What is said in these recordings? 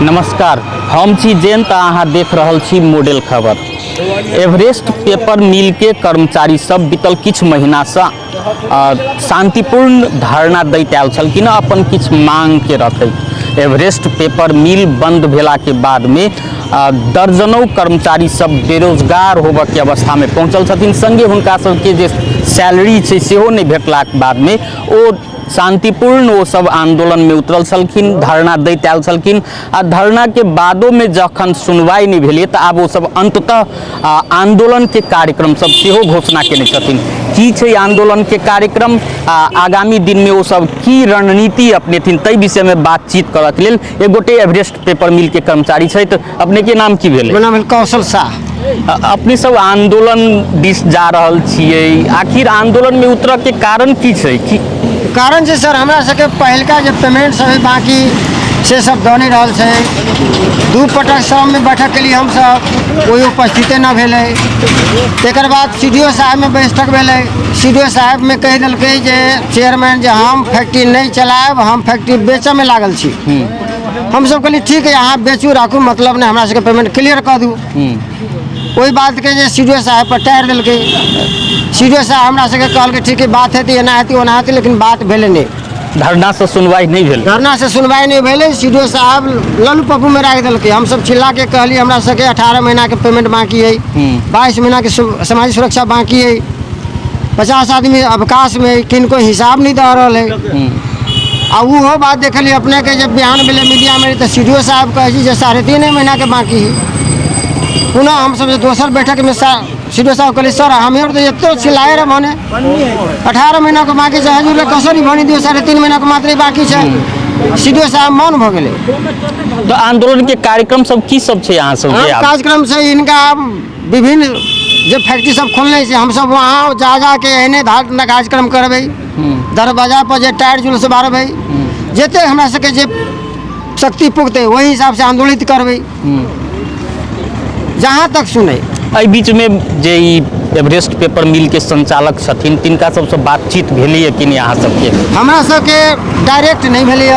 नमस्कार, हम छी जयंत। अहाँ देख रहल छी मॉडल खबर। एवरेस्ट पेपर मिल के कर्मचारी सब बीतल किछु महीनासँ शांतिपूर्ण धरना दैत आयल छलखिन अपन किछु मांग के रखैत। एवरेस्ट पेपर मिल बंद भेला के बाद में दर्जनों कर्मचारी सब बेरोजगार होबऽ के अवस्था में पहुंचल छथिन। संगे हुनका सबके जे सैलरी छै सेहो नहीं भेटलाक बाद में ओ शांतिपूर्ण वो सब आंदोलन में उतरल छलखिन, धरना दैत आयल छलखिन। आ धरना के बादो में जखन सुनवाई नहीं भेलै तऽ आब वो सब अंततः आंदोलन के कार्यक्रम सब सेहो घोषणा केने छथिन। की छै आंदोलन के कार्यक्रम, आगामी दिन में वो सब की रणनीति अपनेथिन, ताहि विषय में बातचीत करऽ के लेल एक गोटे एवरेस्ट पेपर मिल के कर्मचारी छथि। अपने के नाम की भेलै? नाम कौशल शाह। अपने सब आंदोलन दिस जा रहल छियै, आखिर आंदोलन में उतरऽ के कारण की छै? कारण छै सर, हमरा सबके पहिलका जे पेमेंट सब बाकी से सब दऽ नहीं रहल छै। दू पटक सब में बैठक के लिए हम सब कोई उपस्थित न भेलै। तेकर बाद सीडीओ साहब में बैठक भेलै। सीडीओ साहब में कह देलकै जे चेयरमैन जे हम फैक्ट्री नहीं चलाएब, हम फैक्ट्री बेचऽ में लागल छी। हम सब कहलिए ठीक है, अहाँ बेचू राखू, मतलब नहीं, हमरा सबके पेमेंट क्लियर कर दू। वही बात के जे सीडीओ साहब पर टायर दिलकै। सीडीओ साहब हमरा सबके कहलकै ठीक है, बात हेतै एना हेतै ओना हेतै, लेकिन बात भेलै नहीं। धरना से सुनवाई नहीं भेल? धरना से सुनवाई नहीं भेलै। सीडीओ साहब लल्लू पप्पू में राख दिलकै। हम सब चिल्ला के कहलिए हमरा सबके 18 महीना के पेमेंट बाकी है, 22 महीना के सामाजिक सुरक्षा बाकी है, 50 आदमी अवकाश में, किनको हिसाब नहीं दे रहा है। आ वो बात देखलिए अपने के जब बयान मिले मीडिया में, तो सीडीओ साहब कहे जे 3.5 महीना के बाकी है। पुनः हम सब दोसर बैठक में सीडीओ साहब कहलिए सर हमें तो एतो चिल्लाए रहे मने 18 महीना के बाकी है, हजूर कसरी भनी दियो, 3.5 महीना के मात्र बाकी है। सीडीओ साहब मौन भ गेले। तो आंदोलन के कार्यक्रम सब की सब छै? यहाँ सब कार्यक्रम से इनका विभिन्न जो फैक्ट्री सब खोलने से हम सब वहाँ जा के एने धारना कार्यक्रम करबे, दरवाजा पर जे टायर जुलूस बारबे, जते हमरा सबके जे शक्ति पुगते वही हिसाब से आंदोलित करबे जहाँ तक सुने। एहि बीच में जे एवरेस्ट पेपर मिल के संचालक छथिन तिनका सबसे बातचीत भेलै कि नहीं? अहाँ सबके? हमरा सबके डायरेक्ट नहीं भेलै।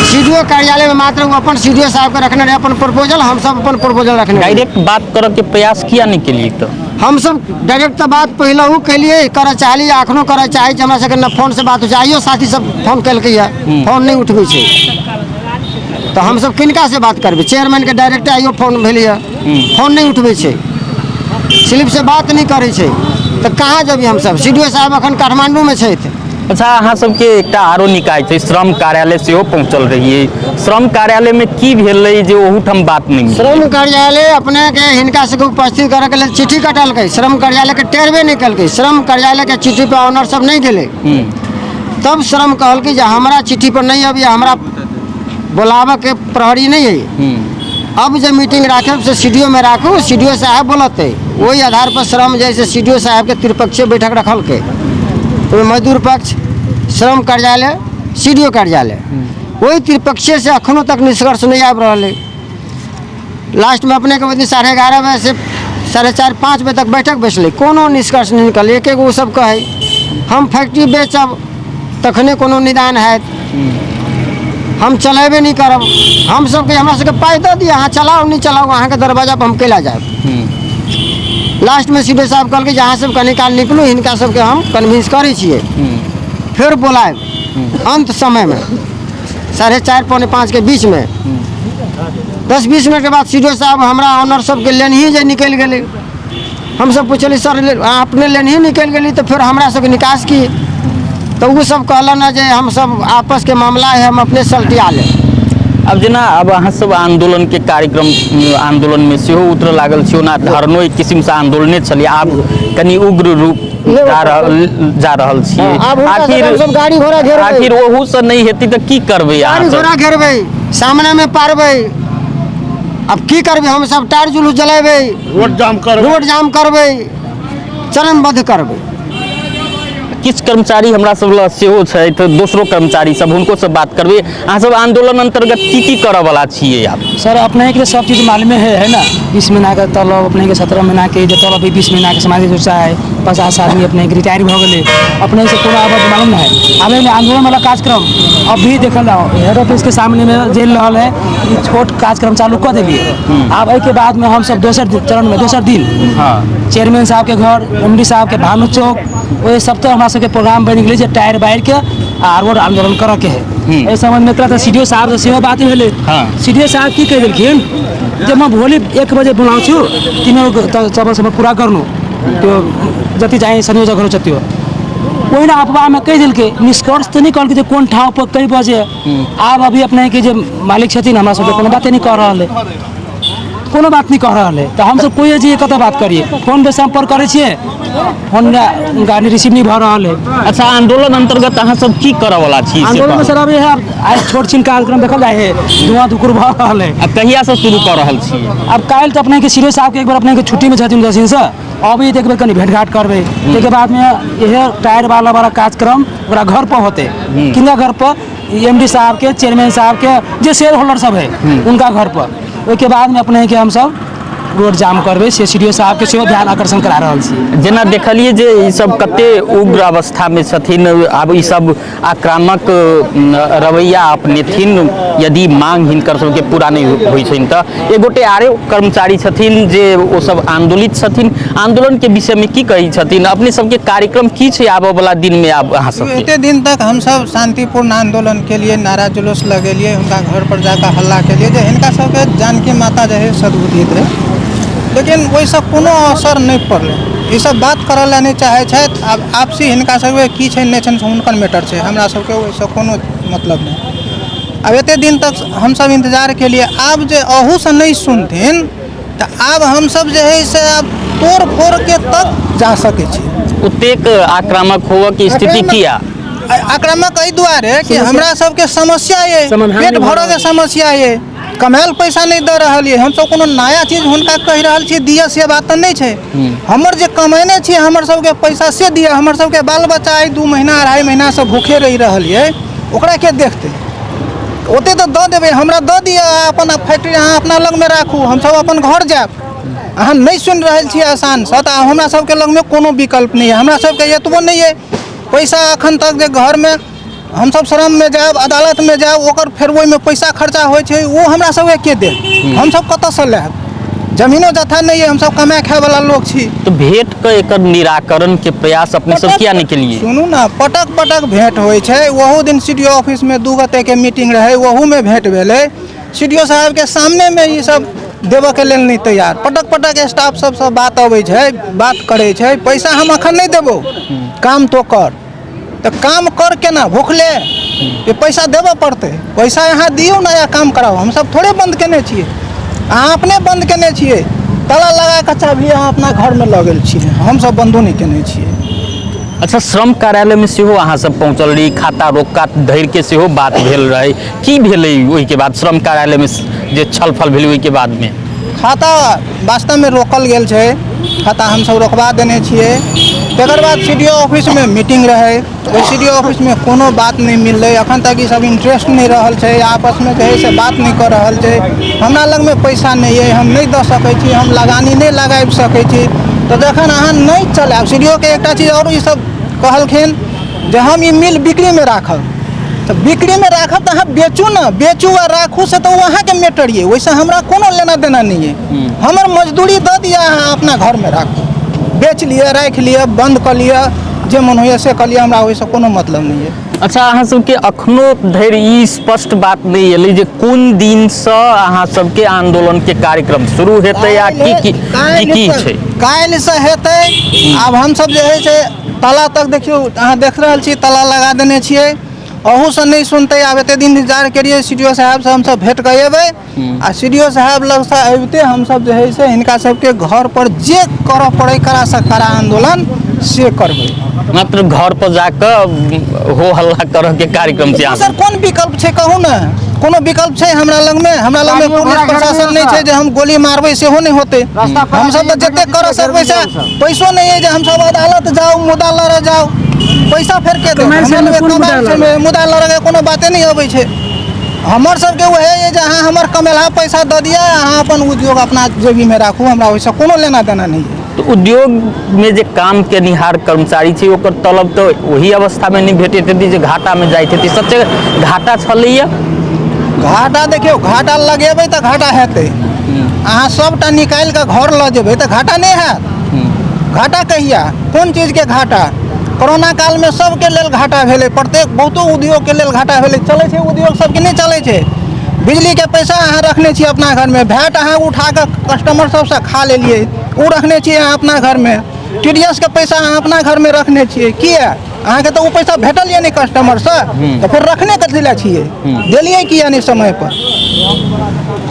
सीडीओ कार्यालय में मात्र वो अपन सीडीओ साहब के रखने रहे अपन प्रपोजल, हम सब अपन प्रपोजल रखने। डायरेक्ट बात करऽ के प्रयास किया नहीं केलिए? तो हम सब डायरेक्ट तो बात पहले वो केलिए, करऽ चाहली, अखनो करऽ चाहे। हमरा सबके न फोन से बात हो जाइयो, साथी सब फोन केलकै है, फोन नहीं उठबै छै, तो हम सब किनका से बात करबे? चेयरमैन के डायरेक्ट आइयो फोन भेलै है, फोन नहीं उठबै छै, स्लिप से बात नहीं करे छै, तो कहाँ जब हम सब? सीडीओ साहब अखन काठमांडू में छै। अच्छा, अहाँ सबके एकटा आरो निकाय छै श्रम कार्यालय सेहो पहुँचल रहिए। श्रम कार्यालय में की भेलै जे ओहूठाम बात नहीं? श्रम कार्यालय अपने के हिनका सबके उपस्थित करे के लिए चिट्ठी कटलकै, श्रम कार्यालय के टेरबे नहीं कलकै। श्रम कार्यालय के चिट्ठी पे ऑनर सब नहीं दिले। तब श्रम कहलकै जे हमरा चिट्ठी पर नहीं अभी, हमरा बुलावा के प्रहरी नहीं है। अब जब मीटिंग राखे से सीडीओ में राखू, सीडीओ साहब बोलते, वही आधार पर श्रम जैसे सीडीओ साहब के त्रिपक्षीय बैठक रखल के, तो मजदूर पक्ष, श्रम कार्यालय, सीडीओ कार्यालय, वही त्रिपक्षीय से अखनों तक निष्कर्ष नहीं आब रहा है। लास्ट में अपने के बदले 11:30 बजे से 4:30-5 बजे तक बैठक बैठल, कोनो निष्कर्ष नहीं निकल। एक वो सब कहे हम फैक्ट्री बेचब तखने कोनो निदान है, हम चलेबे नहीं करब। हम सबके हमरा सबके पाई दे दिए, अहाँ चलाओ नहीं चलाओ, अहाँ के दरवाजा पर हम कैला जाए। लास्ट में सीडीओ साहब कहल कि जहाँ सब निकाल निकलू, इनका सबके हम कन्विंस करे छिए, फिर बुलाए अंत समय में 4:30-4:45 के बीच में 10-20 मिनट के बाद सीडीओ साहब हमरा ऑनर सबके लेन ही जे निकल गए। हम सब पूछली सर अपने लेन ही निकल गई, तो फिर हमरा सबके निकास किए, तो वो सब कहलन जे हम सब आपस के मामला है, हम अपने सलटिया ले। अब जना अब अहाँ सब आंदोलन के कार्यक्रम आंदोलन में सेहो उतर लागल छियो ना, धरनो एक किस्म से आंदोलने चलिए, आब कनी उग्र रूप जा रहल छियै। आखिर ओहू से नहीं हेती तो की करबे? गाड़ी घोड़ा घेरबे, सामने में पारबे, अब की करबे? हम सब टायर जुलूस जलेबे, रोड जाम करबे, चरणबद्ध करबे। किछु कर्मचारी हमरा सब लग सेहो छथि, दोसरो कर्मचारी सब, हुनको से बात करबै। अहाँ सब आंदोलन अंतर्गत की करऽ वाला छियै आप? सर अपने के सब चीज़ मालूम है ना, 20 महीना के तलब, अपने के 17 महीना के जो तलब, 20 महीना के सामाजिक सुरक्षा है, 50 आदमी अपने के रिटायर हो गए, अपने से पूरा अब मालूम है। अब आंदोलन वाला कार्यक्रम अभी देखल जाओ, हेड ऑफिस के सामने में जेल रहा है, छोट कार्यक्रम चालू कर दिए। अब के बाद में हम सब दोसर चरण में दोसर दिन चेयरमैन साहब के घर, MD साहब के भानु चौक, वो सब तो हमारा सबके प्रोग्राम बन गए, टायर बाहर के आर रोड आंदोलन करे के है। ए समझ में तो CDO साहब से सेहो बात भेले। CDO साहब की कह देलखिन जब मैं भोली 1 बजे बुलाऊ छु, तीनों चबल समय पूरा करनु, तो जति चाहे संयोजक करो चतियो ओहिना अफवाह में कह दिलके, निष्कर्ष तो नहीं कहल कि कौन ठाव पर कई बजे। आब अभी अपने के जो मालिक छथिन हमरा सबके कोनो बात नहीं कह रहा है, कोनो बात नहीं कह रहा है, तो हम सब कोई जी कत बात करिए, फोन पे संपर्क करे छिए, फोन गाड़ी रिसीव नहीं भ रहा है। अच्छा, आंदोलन अंतर्गत अहाँ सब की करऽ वाला छी? आंदोलन में सर अभी आज छोट छिन कार्यक्रम देखल जाए है, धुआं धुकुर भ रहा है। कहिया से शुरू कर रहल छी? अब काल तो अपने के CDO साहब के एक बार अपने के छुट्टी में छथिन 10 दिन से, अभी एक बार कनी भेंट घाट करबे, के बाद में यह टायर वाला कार्यक्रम ओकरा घर पर होते, किनका घर पर? MD साहब के, चेयरमैन साहब के, जो शेयर होल्डर सब है उनका घर पर। उसके बाद में अपने के हम सब रोड जाम करबे, से CDO साहब के सेहो ध्यान आकर्षण करा रहल छी। जेना देखलिए जे ई सब कते उग्र अवस्था में छथिन, आब ई सब आक्रामक रवैया अपनेथिन यदि मांग हिनकर सबके पूरा नहीं होइ छनि त। एक गोटे आरे कर्मचारी छथिन जे ओ सब आंदोलित छथिन, आंदोलन के विषय में की कही छथिन? अपने सबके कार्यक्रम की छै आबऽ वाला दिन में? आब अहाँ सब एते दिन तक हम सब शांतिपूर्ण आंदोलन के लिए नारा जुलूस लगेलिए, उनका घर पर जाकर हल्ला के लिए, हिनका सबके जानकी माता जो है सद्बुद्धित रहे, लेकिन वैसे कोनो असर नहीं पड़ले। ये सब बात करऽ ला नहीं चाहे छथि। अब आपसी हिनका सबके की छै नहीं छै हुनकर मैटर छै, हमरा सबके वैसे कोनो मतलब नहीं। अब एते दिन तक हम सब इंतजार के लिए, आब जे अहू से नहीं सुनथिन तो आब हम सब जे है से अब तोड़ फोड़ के तक जा सके छी। ओतेक आक्रामक होवऽ की स्थिति किया? आक्रामक एहि दुआरे कि हमरा सबके समस्या ये, पेट भरऽ के समस्या ये, कमायल पैसा नहीं दे रहा है। हम सब कोनो नया चीज हुनका कह रहा छी दिया, से बात नहीं है। हमर जे कमेने छी हमर सबके पैसा से दिया, हमर सबके बाल बच्चा 2 महीना 2.5 महीना से भूखे रही रहल है, ओकरा के देखते ओते तो दऽ देबै, हमरा दऽ दिअ, अपन फैक्ट्री अहाँ अपना लग में राखू, हम सब अपन घर जाएब। अहाँ नहीं सुन रहल छी आसान से, तऽ हमरा सबके लग में कोनो विकल्प नहीं है। हमरा सबके एतबो नहीं है पैसा अखन तक जे घर में हम सब श्रम में जाएब, अदालत में जाएब, ओकर फेर ओहि में पैसा खर्चा होइ छै, वो हमरा सबके के दे? हम सब कतऽ से लेब? जमीनो जथा नहीं है, हम सब कमाए खाए वाला लोग छी। तो भेंट के एकर निराकरण के प्रयास अपने सब किया नहीं केलिए? सुनू ना, पटक पटक भेंट होइ छै। वहू दिन CDO ऑफिस में 2 गते के मीटिंग रहे, वहू में भेंट भेले। CDO साहब के सामने में ये सब देव के लेल नहीं तैयार। पटक पटक स्टाफ सब बात अबै छै, बात करे छै, पैसा हम अखन नहीं देबो, काम तो कर। तो काम कर के ना भूखले ये पैसा देबऽ पड़ते, पैसा यहाँ दियो नया काम कराओ। हम सब थोड़े बंद केने छिए, अहाँ अपने बंद केने छिए, ताला लगा के चाभी अहाँ अपना घर में लगल छिए, हम सब बंदो नहीं केने छिए। अच्छा, श्रम कार्यालय में सेहो अहाँ सब पहुँचल रही, खाता रोका धरि के सेहो बात भेल रहे, की भेलै ओहि के बाद? श्रम कार्यालय में जे छलफल भेल ओहि के बाद में खाता वास्तव में रोकल गेल छै, खाता हम सब रोकवा देने छिए। तकर बाद CDO ऑफिस में मीटिंग रहे, ओहि CDO ऑफिस में कोनो बात नहीं मिलले। अखन तक ये सब इंटरेस्ट नहीं रहल छै, आपस में जे है से बात नहीं कर रहल छै। हमरा लग में पैसा नहीं है, हम नहीं दऽ सकै छी, हम लगानी नहीं लगाबि सकै छी। तो जखन अहाँ नहीं चलाब, CDO के एकटा चीज और ई सब कहलखिन जे हम ई मिल बिक्री में राखब, तो बिक्री में राखब तो अहाँ बेचू ना, बेचू आ राखू से तो वहाँ के मैटर ये, वैसे हमरा कोनो लेना देना नहीं है। हमर मजदूरी दऽ दिया, अहाँ अपना घर में राखू, बेच लिए, राख लिए, बंद कर लिए, जे मन होइए से कर लिए, हमरा वैसे कोनो मतलब नहीं है। अच्छा, अहाँ सबके अखनो धरि ई स्पष्ट बात नहीं एलै जे कोन दिन से अहाँ सबके आंदोलन के कार्यक्रम शुरू हेतै या की छै? काल्हि से हेतै। आब हम सब जे है से ताला तक देखियो, अहाँ देख रहल छी ताला लगा देने छियै, अहू से नहीं सुनते। आब एते दिन इंतजार करिए, CDO साहब से हम सब भेंट करेबै, आ CDO साहब लग से अबिते हम सब जे है से हिनका सबके घर पर जे करऽ पड़े करा से करा आंदोलन से करबै। मात्र घर पर जाकर हो हल्ला करऽ के कार्यक्रम छै? सर कोन विकल्प छै कहू ना? कोनो विकल्प छै हमरा लग में? हमरा लग में पुलिस प्रशासन नहीं छै जे हम गोली मारबै, सेहो नहीं होते। हम सब तो जते कर सकबै से पैसो नहीं है जे हम सब अदालत जाओ, मुद्दा लड़े जाओ, पैसा फेर के दे कमाल से हमर कोन मुद्दा लगे? मुद्दा लगे कोनो बाते नहीं अबै छै हमर सबके वह है जे अहाँ हमर कमेला पैसा दऽ दिया अहाँ अपन उद्योग अपना जेबी में राखू हमरा ओइसे कोनो लेना देना नहीं है तो उद्योग में जे काम के निहार कर्मचारी छै ओकर तलब तो वही अवस्था में नहीं भेटैत हेतै जे घाटा में जाइत हेतै सच्चे घाटा छलैया घाटा देखियो घाटा लगेबै तऽ घाटा हेतै अहाँ सबटा निकालि कऽ घर लऽ जेबै तऽ घाटा नहीं हैत घाटा कहिया कोन चीज के घाटा कोरोना काल में सबके लेल घाटा भेलै प्रत्येक बहुतो उद्योग के लेल घाटा भेलै चलै छै उद्योग सबके नहीं चलै छै बिजली के पैसा अहाँ रखने छियै अपना घर में भैट अहाँ उठा कऽ कस्टमर सबसे खा लेलियै उ रखने छियै अहाँ अपना घर में TDS के पैसा अहाँ अपना घर में रखने छियै किया अहाँ के तो उ पैसा भेटल या नहीं कस्टमर से तो फिर रखने कथि लए छियै देलियै किया नहीं समय पर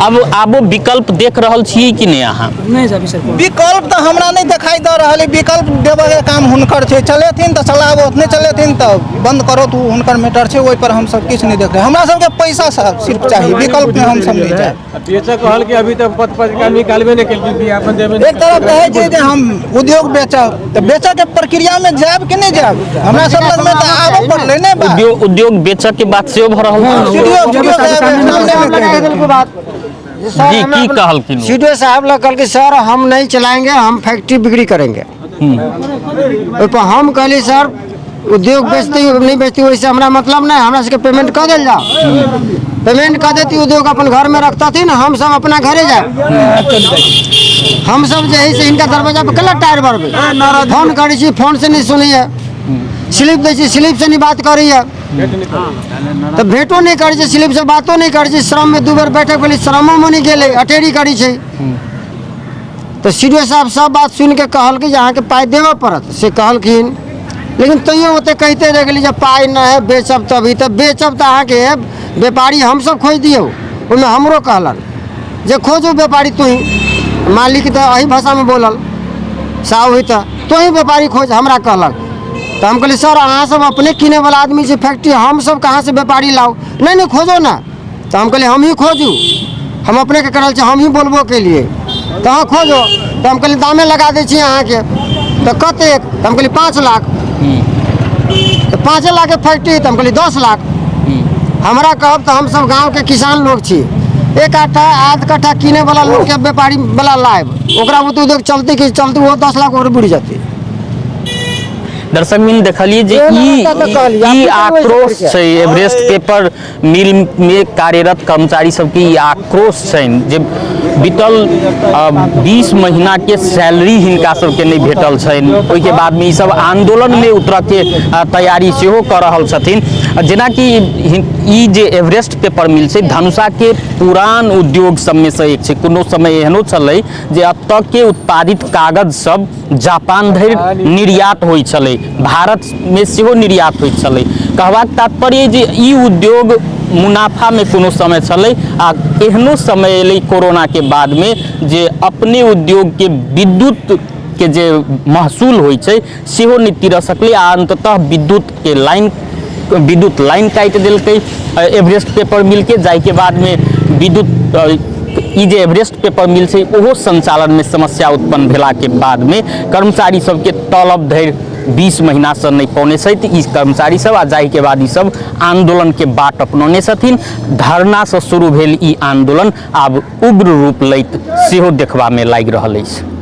अब आबो विकल्प देख रहल छियै कि नहीं अहाँ नहीं सर सर विकल्प तो हमरा नहीं दिखाई दे रहा है विकल्प देवे के काम हुनकर छै चलेथिन तो चलाबो नहीं चलेथिन तो बंद करो तो हुनकर मैटर छै ओहि पर हम सब किछ नहीं देख रहे हमरा सबके पैसा सिर्फ चाहिए विकल्प में हम सब नहीं जाए बेचक कहल कि अभी तक पद पद का निकालबे नहीं केलकै विज्ञापन देबे एक तरफ कहे छै जे हम उद्योग बेचब तो बेचऽ के प्रक्रिया में जाब कि नहीं जाब हमरा सब लग में तो आबो पड़ले नहीं बा उद्योग बेचऽ के बात सेहो भऽ रहल जी की कहलखिन सीडीओ साहब लोग कहल कि सर हम नहीं चलाएंगे हम फैक्ट्री बिक्री करेंगे ओहि पर हम कहली सर उद्योग बेचती नहीं बेचती वैसे हमरा मतलब नहीं हमरा सबके पेमेंट कर दिल जाओ पेमेंट कर देती उद्योग अपन घर में रखता थी ना हम सब अपना घरे जाए हम सब जे है से इनका दरवाजा पर कल टायर भरबे फोन करी छी फोन से नहीं सुनी है स्लिप दै छी स्लिप से नहीं बात करी है तो भेटो नहीं करी छै स्लिप से बातो नहीं करी छै श्रम में 2 बेर बैठक भेलै श्रमो में नहीं गेलै अटेरी करी छै तो सीडीओ साहब सब बात सुन के कहल कि अहाँ के पाई देबऽ पड़त से कहलखिन लेकिन तैयो ओते कहते रह गेली जब पाई न है बेचब तभी तो बेचब तो अहाँ के व्यापारी हम सब खोज दियो ओहिमे हमरो कहलन जे खोजो व्यापारी तू ही मालिक तो अही भाषा में बोलल साहब हुई तो ही व्यापारी खोज हमरा कहलक तो हम कहली सर अहाँ सब अपने किने वाला आदमी से फैक्ट्री हम सब कहाँ से व्यापारी लाओ नहीं खोजो ना तो हम कहली हम ही खोजू हम अपने के करल हम ही बोलबो के लिए तो हाँ खोजो तो हम कहली दामे लगा दै छी अहाँ के तो कतेक तो हम कहली 5 लाख तो 5 लाख के फैक्ट्री तो हम कहली 10 लाख हमरा कहब तो हम सब गाँव के किसान लोग छी 1 कट्ठा आध कट्ठा किने वाला लोग के व्यापारी वाला लाइब ओकरा उद्योग चलते कि चलते वो 10 लाख और बुढ़ जाते दर्शक मिल देखलिए जे ई आक्रोश छै एवरेस्ट पेपर मिल में कार्यरत कर्मचारी सबके ई आक्रोश छै जे बीतल 20 महीना के सैलरी हिनका सबके नहीं भेटल छनि ओहि के बाद में ई सब आंदोलन में उतर के तैयारी सेहो कर रहल छथिन जेना कि ई जे एवरेस्ट पेपर मिल छै धनुषा के पुरान उद्योग सब में से एक छै कोनो समय एहनो छलै जे अब तक के उत्पादित कागज सब जापान धरि निर्यात होइ छलै भारत में सेहो निर्यात होइत छलै कहबाक तात्पर्य जे ई उद्योग मुनाफा में कोनो समय छलै आ एहनो समय एलै कोरोना के बाद में जे अपने उद्योग के विद्युत के जे महसूल होइ छै सेहो नहीं तीर सकलै आ अंततः विद्युत लाइन काटि देलकै एवरेस्ट पेपर मिल के जाय के बाद में विद्युत ई जे एवरेस्ट पेपर मिल छै ओहो संचालन में समस्या उत्पन्न भेला के बाद में कर्मचारी सबके तलब धरि 20 महीना से नहीं पौने छथि ई कर्मचारी सब आ जाय के बाद ई सब आंदोलन के बाट अपनौने छथिन धरना से शुरू भेल ई आंदोलन आब उग्र रूप लैत सेहो देखबा में लागि रहल अछि।